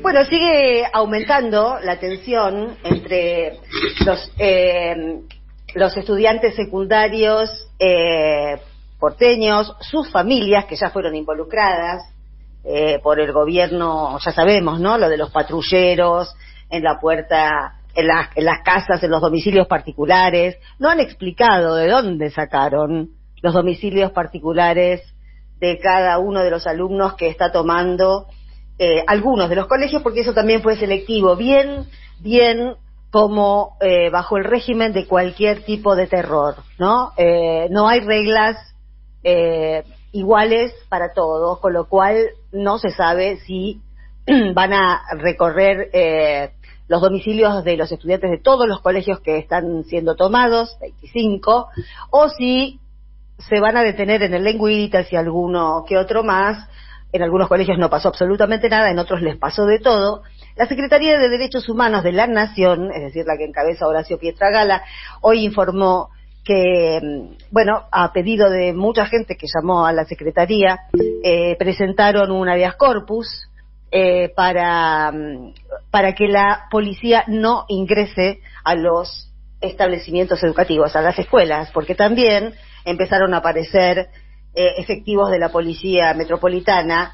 Bueno, sigue aumentando la tensión entre los estudiantes secundarios porteños, sus familias que ya fueron involucradas por el gobierno, ya sabemos, ¿no? Lo de los patrulleros en la puerta, en las casas, en los domicilios particulares. No han explicado de dónde sacaron los domicilios particulares de cada uno de los alumnos que está tomando algunos de los colegios, porque eso también fue selectivo, bien como bajo el régimen de cualquier tipo de terror, ¿no? No hay reglas iguales para todos, con lo cual no se sabe si van a recorrer los domicilios de los estudiantes de todos los colegios que están siendo tomados, 25, o si se van a detener en el Lengüitas y alguno que otro más. En algunos colegios no pasó absolutamente nada, en otros les pasó de todo. La Secretaría de Derechos Humanos de la Nación, es decir, la que encabeza Horacio Pietragala, hoy informó que, bueno, a pedido de mucha gente que llamó a la Secretaría, presentaron un habeas corpus para que la policía no ingrese a los establecimientos educativos, a las escuelas, porque también empezaron a aparecer efectivos de la Policía Metropolitana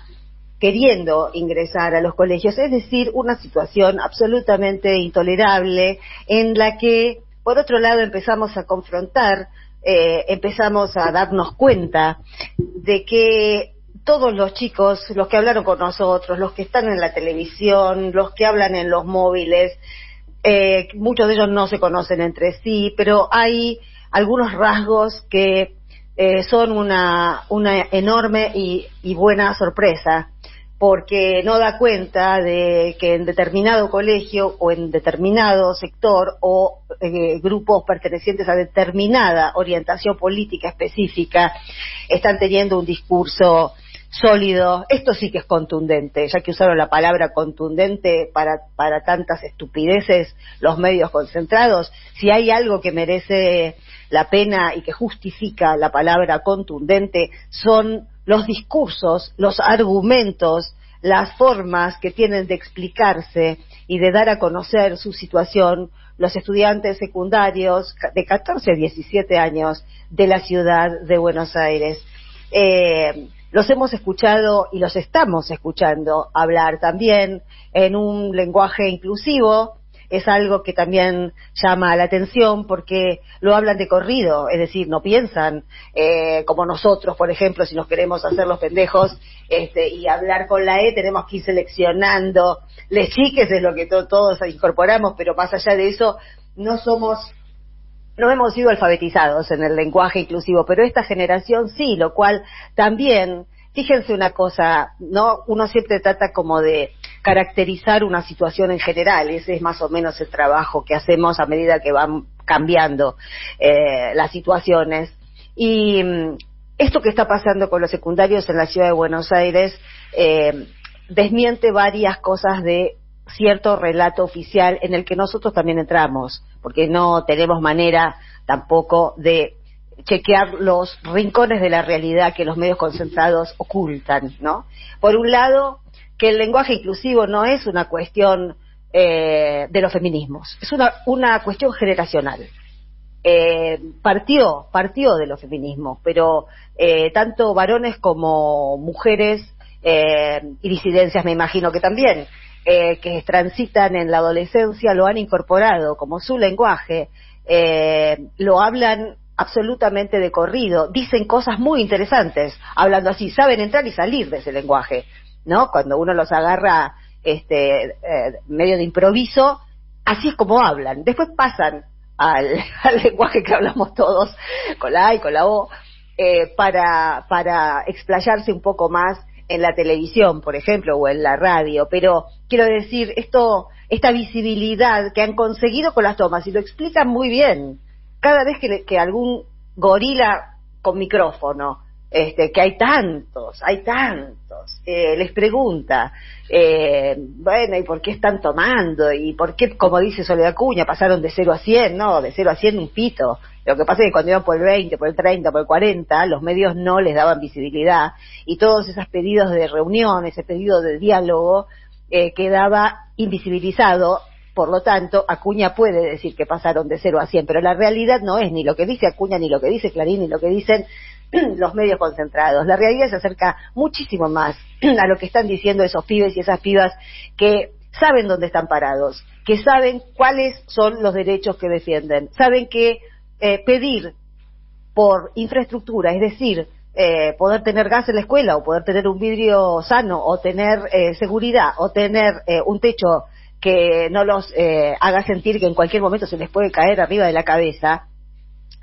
queriendo ingresar a los colegios, es decir, una situación absolutamente intolerable en la que, por otro lado, empezamos a confrontar, empezamos a darnos cuenta de que todos los chicos, los que hablaron con nosotros, los que están en la televisión, los que hablan en los móviles, muchos de ellos no se conocen entre sí, pero hay algunos rasgos que son una enorme y buena sorpresa, porque no da cuenta de que en determinado colegio o en determinado sector o grupos pertenecientes a determinada orientación política específica están teniendo un discurso sólido. Esto sí que es contundente, ya que usaron la palabra contundente para tantas estupideces los medios concentrados. Si hay algo que merece la pena y que justifica la palabra contundente, son los discursos, los argumentos, las formas que tienen de explicarse y de dar a conocer su situación los estudiantes secundarios de 14 a 17 años de la ciudad de Buenos Aires. Los hemos escuchado y los estamos escuchando hablar también en un lenguaje inclusivo. Es algo que también llama la atención porque lo hablan de corrido, es decir, no piensan como nosotros, por ejemplo, si nos queremos hacer los pendejos y hablar con la E, tenemos que ir seleccionando les chiques, es lo que todos incorporamos, pero más allá de eso, no hemos sido alfabetizados en el lenguaje inclusivo, pero esta generación sí, lo cual también, fíjense una cosa, ¿no? Uno siempre trata como de caracterizar una situación en general, ese es más o menos el trabajo que hacemos a medida que van cambiando las situaciones. Y esto que está pasando con los secundarios en la ciudad de Buenos Aires desmiente varias cosas de cierto relato oficial en el que nosotros también entramos, porque no tenemos manera tampoco de chequear los rincones de la realidad que los medios concentrados ocultan, ¿no? Por un lado, que el lenguaje inclusivo no es una cuestión de los feminismos, es una cuestión generacional. Partió de los feminismos, pero tanto varones como mujeres y disidencias, me imagino que también, que transitan en la adolescencia, lo han incorporado como su lenguaje, lo hablan absolutamente de corrido, dicen cosas muy interesantes, hablando así, saben entrar y salir de ese lenguaje, ¿no? Cuando uno los agarra medio de improviso, así es como hablan. Después pasan al lenguaje que hablamos todos, con la A y con la O, para explayarse un poco más en la televisión, por ejemplo, o en la radio. Pero quiero decir, esta visibilidad que han conseguido con las tomas, y lo explican muy bien, cada vez que algún gorila con micrófono, que hay tantos, les pregunta, bueno, ¿y por qué están tomando? ¿Y por qué, como dice Soledad Acuña, pasaron de 0 a 100? No, de 0 a 100 un pito. Lo que pasa es que cuando iban por el 20, por el 30, por el 40, los medios no les daban visibilidad, y todos esos pedidos de reunión, ese pedido de diálogo, quedaba invisibilizado. Por lo tanto, Acuña puede decir que pasaron de 0 a 100, pero la realidad no es ni lo que dice Acuña, ni lo que dice Clarín, ni lo que dicen los medios concentrados. La realidad se acerca muchísimo más a lo que están diciendo esos pibes y esas pibas que saben dónde están parados, que saben cuáles son los derechos que defienden, saben que pedir por infraestructura, es decir, poder tener gas en la escuela, o poder tener un vidrio sano, o tener seguridad, o tener un techo que no los haga sentir que en cualquier momento se les puede caer arriba de la cabeza,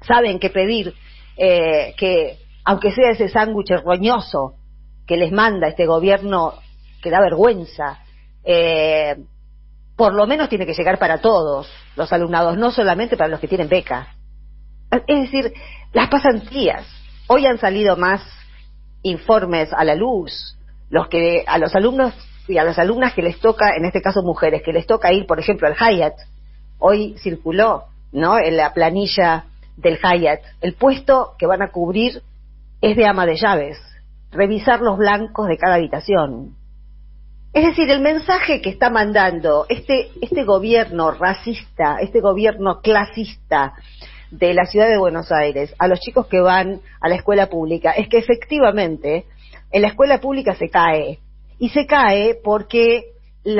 saben que pedir que, aunque sea ese sándwich roñoso que les manda este gobierno que da vergüenza, por lo menos tiene que llegar para todos los alumnados, no solamente para los que tienen beca. Es decir, las pasantías. Hoy han salido más informes a la luz, los que a los alumnos y a las alumnas que les toca, en este caso mujeres, que les toca ir, por ejemplo, al Hyatt. Hoy circuló, ¿no?, en la planilla del Hyatt, el puesto que van a cubrir es de ama de llaves, revisar los blancos de cada habitación. Es decir, el mensaje que está mandando este gobierno racista, este gobierno clasista de la ciudad de Buenos Aires a los chicos que van a la escuela pública es que efectivamente en la escuela pública se cae, y se cae porque el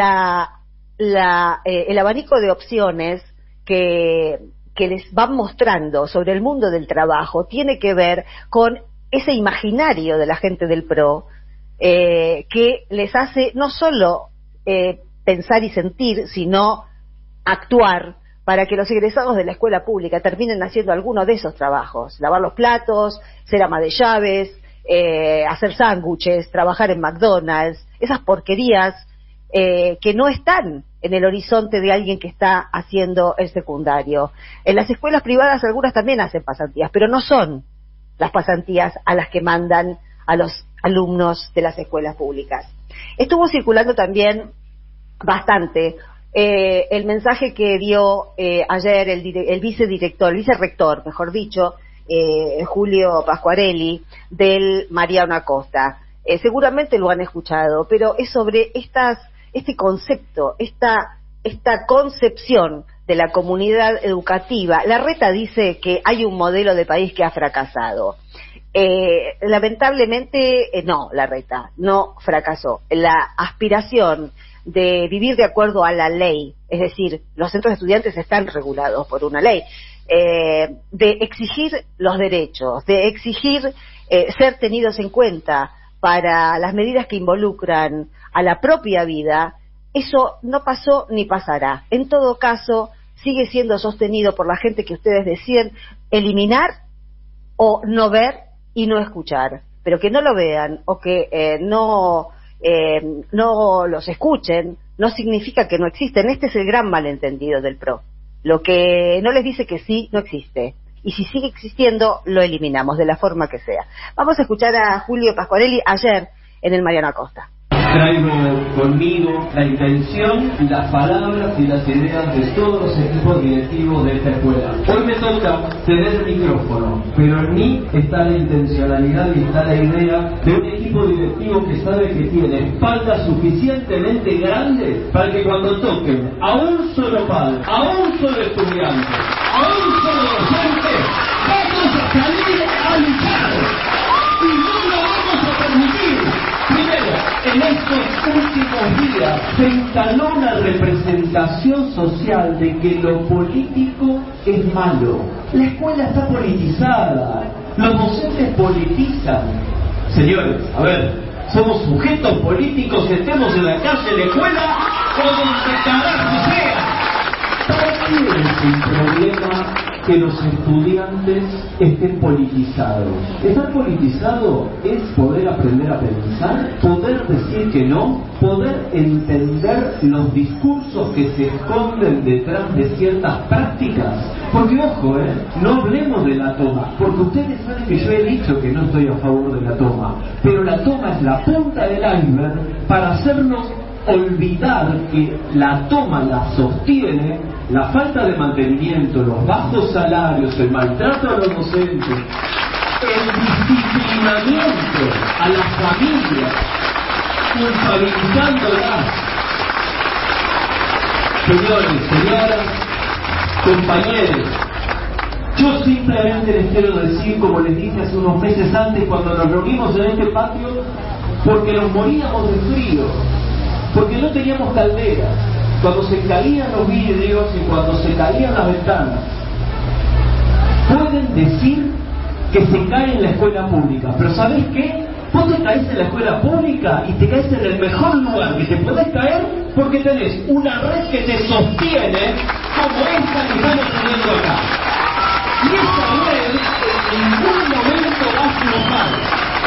abanico de opciones que les van mostrando sobre el mundo del trabajo tiene que ver con ese imaginario de la gente del PRO, que les hace no solo pensar y sentir, sino actuar para que los egresados de la escuela pública terminen haciendo alguno de esos trabajos: lavar los platos, ser ama de llaves, hacer sándwiches, trabajar en McDonald's, esas porquerías que no están en el horizonte de alguien que está haciendo el secundario. En las escuelas privadas algunas también hacen pasantías, pero no son las pasantías a las que mandan a los alumnos de las escuelas públicas. Estuvo circulando también bastante el mensaje que dio ayer el vicerrector, mejor dicho, Julio Pasquarelli, del Mariano Acosta. Seguramente lo han escuchado, pero es sobre este concepto, esta concepción de la comunidad educativa. Larreta dice que hay un modelo de país que ha fracasado. Lamentablemente no, Larreta no fracasó. La aspiración de vivir de acuerdo a la ley, es decir, los centros de estudiantes están regulados por una ley, de exigir los derechos, de exigir ser tenidos en cuenta para las medidas que involucran a la propia vida, eso no pasó ni pasará. En todo caso, sigue siendo sostenido por la gente que ustedes deciden eliminar o no ver y no escuchar, pero que no lo vean o que no los escuchen no significa que no existen. Este es el gran malentendido del PRO. Lo que no les dice que sí, no existe. Y si sigue existiendo, lo eliminamos, de la forma que sea. Vamos a escuchar a Julio Pasquarelli ayer en el Mariano Acosta. Traigo conmigo la intención, las palabras y las ideas de todos los equipos directivos de esta escuela. Hoy me toca tener el micrófono, pero en mí está la intencionalidad y está la idea de un equipo directivo que sabe que tiene espaldas suficientemente grandes para que cuando toquen a un solo padre, a un solo estudiante, a un solo docente, vamos a salir a luchar y no lo vamos a permitir. Primero, en estos últimos días se instaló una representación social de que lo político es malo. La escuela está politizada, los docentes politizan. Señores, a ver, somos sujetos políticos, estemos en la calle, en la escuela o donde carajo sea. ¿Para qué es un problema que los estudiantes estén politizados? Estar politizado es poder aprender a pensar, poder decir que no, poder entender los discursos que se esconden detrás de ciertas prácticas. Porque ojo, no hablemos de la toma, porque ustedes saben que yo he dicho que no estoy a favor de la toma, pero la toma es la punta del iceberg para hacernos olvidar que la toma la sostiene la falta de mantenimiento, los bajos salarios, el maltrato a los docentes, el disciplinamiento a las familias, culpabilizándolas Señores, señoras, compañeros, yo simplemente les quiero decir, como les dije hace unos meses antes cuando nos reunimos en este patio, porque nos moríamos de frío, porque no teníamos calderas, cuando se caían los vidrios y cuando se caían las ventanas. Pueden decir que se cae en la escuela pública, pero ¿sabés qué? Vos te caes en la escuela pública y te caes en el mejor lugar que te podés caer porque tenés una red que te sostiene como esta que estamos teniendo acá. Y esa red en ningún momento va a aflojar,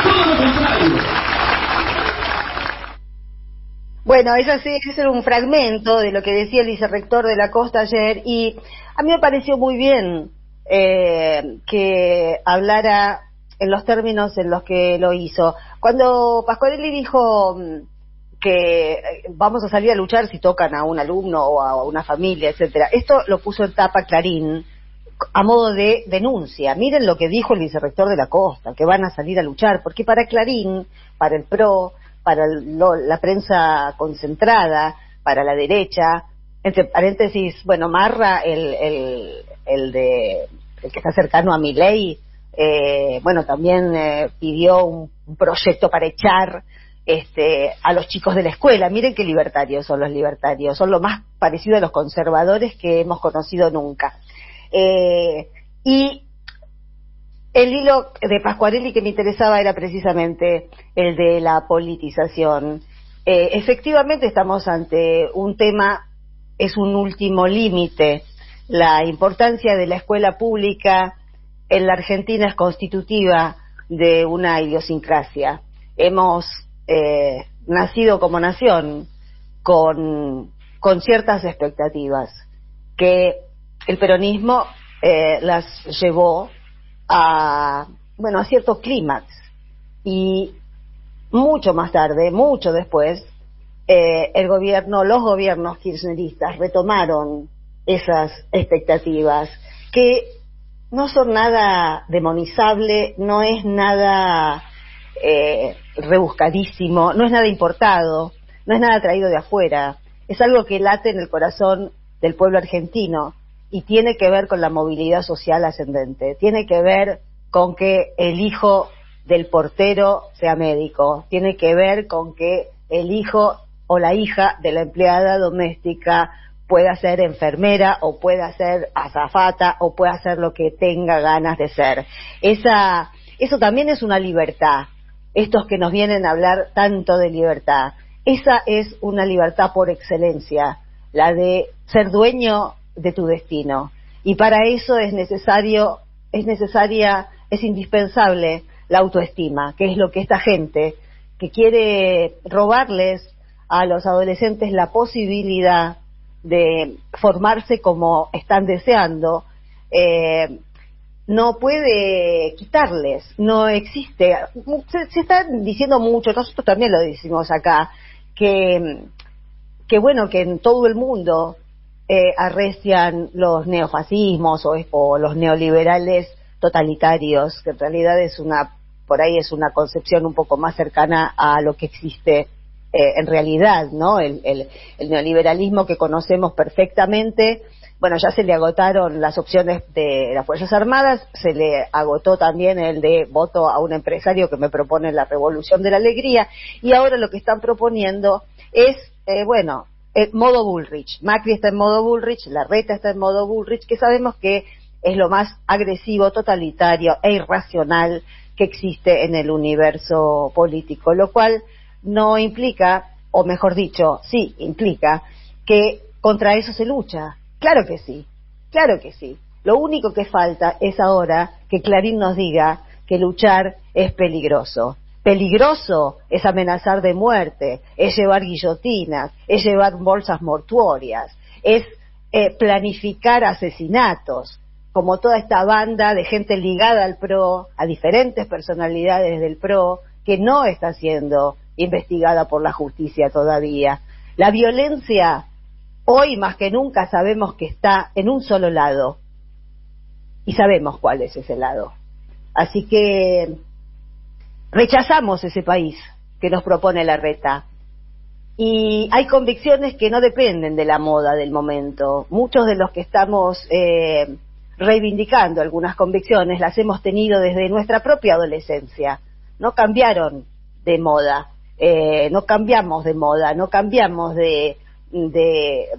todo lo contrario. Bueno, ese es un fragmento de lo que decía el vicerrector de la Costa ayer, y a mí me pareció muy bien que hablara en los términos en los que lo hizo. Cuando Pasquarelli dijo que vamos a salir a luchar si tocan a un alumno o a una familia, etcétera, esto lo puso en tapa Clarín a modo de denuncia. Miren lo que dijo el vicerrector de la Costa, que van a salir a luchar, porque para Clarín, para el PRO, para la prensa concentrada, para la derecha, entre paréntesis, bueno, Marra, el que está cercano a Milei, bueno, también pidió un proyecto para echar a los chicos de la escuela. Miren qué libertarios son los libertarios, son lo más parecido a los conservadores que hemos conocido nunca. Y el hilo de Pasquarelli que me interesaba era precisamente el de la politización. Efectivamente estamos ante un tema, es un último límite. La importancia de la escuela pública en la Argentina es constitutiva de una idiosincrasia. Hemos nacido como nación con ciertas expectativas que el peronismo las llevó a cierto clímax, y mucho más tarde, mucho después, los gobiernos kirchneristas retomaron esas expectativas, que no son nada demonizable, no es nada rebuscadísimo, no es nada importado, no es nada traído de afuera, es algo que late en el corazón del pueblo argentino y tiene que ver con la movilidad social ascendente, tiene que ver con que el hijo del portero sea médico, tiene que ver con que el hijo o la hija de la empleada doméstica pueda ser enfermera o pueda ser azafata o pueda ser lo que tenga ganas de ser. Eso también es una libertad. Estos que nos vienen a hablar tanto de libertad, esa es una libertad por excelencia, la de ser dueño de tu destino. Y para eso es indispensable la autoestima, que es lo que esta gente que quiere robarles a los adolescentes la posibilidad de formarse como están deseando, no puede quitarles, no existe. Se está diciendo mucho, nosotros también lo decimos acá, que bueno, que en todo el mundo arrecian los neofascismos o los neoliberales totalitarios, que en realidad por ahí es una concepción un poco más cercana a lo que existe en realidad, ¿no? El neoliberalismo que conocemos perfectamente. Bueno, ya se le agotaron las opciones de las Fuerzas Armadas, se le agotó también el de voto a un empresario que me propone la revolución de la alegría, y ahora lo que están proponiendo es, modo Bullrich. Macri está en modo Bullrich, Larreta está en modo Bullrich, que sabemos que es lo más agresivo, totalitario e irracional que existe en el universo político, lo cual no implica, o mejor dicho, sí implica, que contra eso se lucha. Claro que sí, claro que sí. Lo único que falta es ahora que Clarín nos diga que luchar es peligroso. Peligroso es amenazar de muerte, es llevar guillotinas, es llevar bolsas mortuorias, es planificar asesinatos, como toda esta banda de gente ligada al PRO, a diferentes personalidades del PRO, que no está siendo investigada por la justicia todavía. La violencia, hoy más que nunca sabemos que está en un solo lado, y sabemos cuál es ese lado. Así que rechazamos ese país que nos propone Larreta, Y hay convicciones que no dependen de la moda del momento. Muchos de los que estamos reivindicando algunas convicciones las hemos tenido desde nuestra propia adolescencia. No cambiaron de moda, no cambiamos de moda, no cambiamos de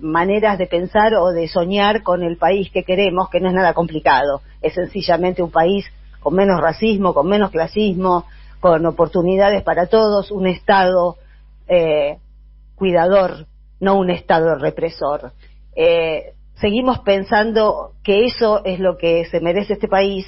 maneras de pensar o de soñar con el país que queremos, que no es nada complicado. Es sencillamente un país con menos racismo, con menos clasismo, con oportunidades para todos, un Estado cuidador, no un Estado represor. Seguimos pensando que eso es lo que se merece este país.